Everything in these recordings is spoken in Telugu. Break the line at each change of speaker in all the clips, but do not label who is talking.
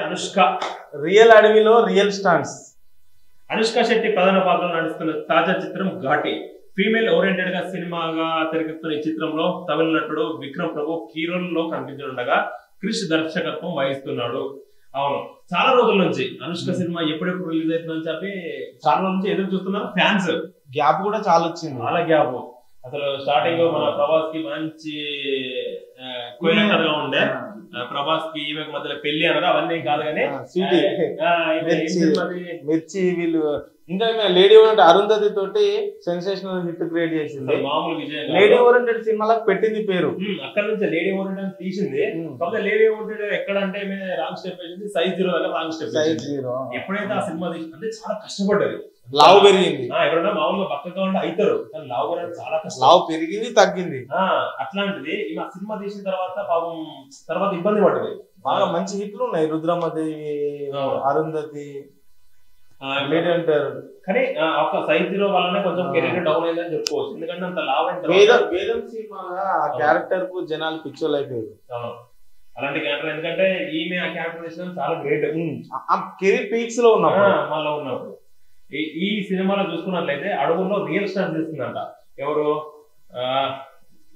అనుష్క
రియల్ అడవిలో రియల్ స్టాండ్స్.
అనుష్క శెట్టి ప్రధాన పాత్రలో నడుస్తున్న తాజా చిత్రం ఘాటి. ఫీమేల్ ఓరియంటెడ్ గా సినిమాగా తెరకెక్కుతున్న ఈ చిత్రంలో తమిళ నటుడు విక్రమ్ ప్రభు హీరోల్లో కనిపించనుండగా క్రిష్ దర్శకత్వం వహిస్తున్నాడు. అవును, చాలా రోజుల నుంచి అనుష్క సినిమా ఎప్పుడెప్పుడు రిలీజ్ అవుతుందని చెప్పి చాలా రోజుల నుంచి ఎదురు చూస్తున్నారు ఫ్యాన్స్.
గ్యాప్ కూడా చాలా వచ్చింది,
చాలా గ్యాప్. అసలు స్టార్టింగ్ మన ప్రభాస్ కి మంచి కోయినగా ఉండే, ప్రభాస్ కి ఈమె మధ్యలో పెళ్లి అనగా అవన్నీ కాదు కానీ
మిర్చి వీళ్ళు ఇంకా లేడీ ఓరియంటెడ్ అరుంధతి తోటి సెన్సేషనల్ హిట్ క్రియేట్ చేసింది.
మామూలు విజయం.
లేడీ ఓరియంటెడ్ సినిమాలకు పెట్టింది పేరు.
అక్కడ నుంచి లేడీ ఓరియంటెడ్ తీసింది. కాకపోతే లేడీ ఓరియంటెడ్ ఎక్కడ అంటే రాంగ్ స్టెప్ వేసింది. సైజ్ 0 దగ్గర రాంగ్ స్టెప్. ఎప్పుడైతే ఆ సినిమా అంటే చాలా కష్టపడ్డది.
లావు పెరిగింది.
ఎక్కడన్నా మామూలుగా పక్కగా ఉంటే అవుతారు, కానీ లావు పెరగడం చాలా కష్టం.
లావు పెరిగింది, తగ్గింది.
అట్లాంటిది ఈమె సినిమా తీసిన తర్వాత పాపం తర్వాత ఇబ్బంది పడ్డది.
బాగా మంచి హిట్లు ఉన్నాయి, రుద్రమదేవి, అరుంధతి,
కానీ ఒక సైజ్ 0 వల్లనే కొంచెం కెరీర్ డౌన్ అయిందని చెప్పుకోవచ్చు. ఎందుకంటే అంత లావ్ అయిన
వేదం సినిమాగా ఆ క్యారెక్టర్ కు జనాలు పిక్చర్లు అయిపోయారు.
అలాంటి క్యారెక్టర్, ఎందుకంటే ఈమె ఆ క్యారెక్టర్ చేసిన చాలా గ్రేట్.
కెరీర్ పీక్స్ లో
ఉన్నప్పుడు ఈ సినిమాలో చూసుకున్నట్లయితే అడవుల్లో రియల్ స్టార్ చేస్తుందంట. ఎవరు?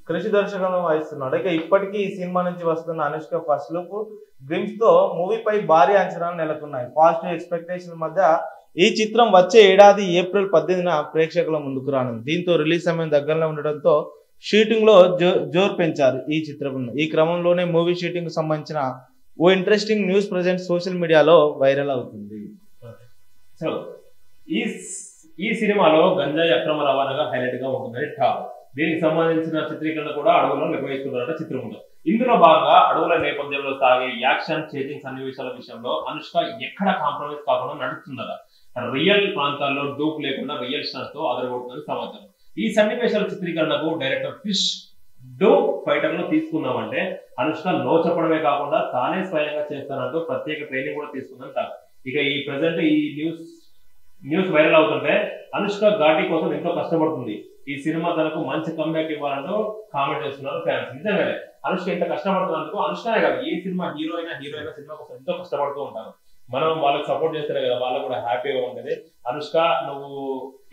కృషి దర్శకత్వం వహిస్తున్నాడు. ఇక ఇప్పటికీ ఈ సినిమా నుంచి వస్తున్న అనుష్క ఫస్ట్ లుక్ గ్లిమ్స్ తో మూవీపై భారీ అంచనాలు నెలకొన్నాయి. పాజిటివ్ ఎక్స్పెక్టేషన్ మధ్య ఈ చిత్రం వచ్చే ఏడాది ఏప్రిల్ 18న ప్రేక్షకుల ముందుకు రానుంది. దీంతో రిలీజ్ సమయం దగ్గరలో ఉండడంతో షూటింగ్ లో జోరు పెంచారు ఈ చిత్రం. ఈ క్రమంలోనే మూవీ షూటింగ్ కు సంబంధించిన ఓ ఇంట్రెస్టింగ్ న్యూస్ ప్రజెంట్ సోషల్ మీడియాలో వైరల్ అవుతుంది.
సో ఈ సినిమాలో గంజాయి అక్రమ రవాణాగా హైలైట్ గా ఉంటుందని టాక్. దీనికి సంబంధించిన చిత్రీకరణ కూడా అడవుల్లో నిర్వహిస్తున్నారట చిత్రంలో. ఇందులో భాగంగా అడవుల నేపథ్యంలో సాగే యాక్షన్ చేజింగ్ సన్నివేశాల విషయంలో అనుష్క ఎక్కడ కాంప్రమైజ్ కాకుండా నడుస్తుందట. రియల్ ప్రాంతాల్లో డూప్ లేకుండా రియల్ స్టార్స్ తో అదరగొడుతుందని సమాచారం. ఈ సన్నివేశాల చిత్రీకరణకు డైరెక్టర్ ఫిష్ డూప్ ఫైటర్ లో తీసుకున్నామంటే అనుష్క నో చెప్పడమే కాకుండా తానే స్వయంగా చేస్తానంటూ ప్రత్యేక ట్రైనింగ్ కూడా తీసుకుందని టాక్. ఇక ఈ ప్రెసెంట్ ఈ న్యూస్ వైరల్ అవుతుంటే అనుష్క ఘాటి కోసం ఎంతో కష్టపడుతుంది. ఈ సినిమా తనకు మంచి కంబ్యాక్ ఇవ్వాలంటూ కామెంట్ చేస్తున్నారు ఫ్యాన్స్. నిజంగానే అనుష్క ఎంత కష్టపడుతున్నందుకు, అనుష్కనే కాదు ఏ సినిమా హీరో అయినా సినిమా కోసం ఎంతో కష్టపడుతూ ఉంటారు. మనం వాళ్ళకి సపోర్ట్ చేస్తేనే కదా వాళ్ళకు కూడా హ్యాపీగా ఉండేది. అనుష్క, నువ్వు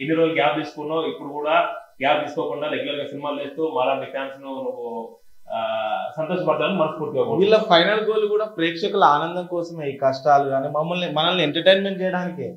ఇన్ని రోజులు గ్యాప్ తీసుకున్నావు, ఇప్పుడు కూడా గ్యాప్ తీసుకోకుండా రెగ్యులర్ గా సినిమాలు చేస్తూ మాలాంటి ఫ్యాన్స్ నువ్వు సంతోషపడతాను మనస్ఫూర్తిగా.
వీళ్ళ ఫైనల్ గోల్ కూడా ప్రేక్షకుల ఆనందం కోసమే. ఈ కష్టాలు కానీ మనల్ని ఎంటర్టైన్మెంట్ చేయడానికే.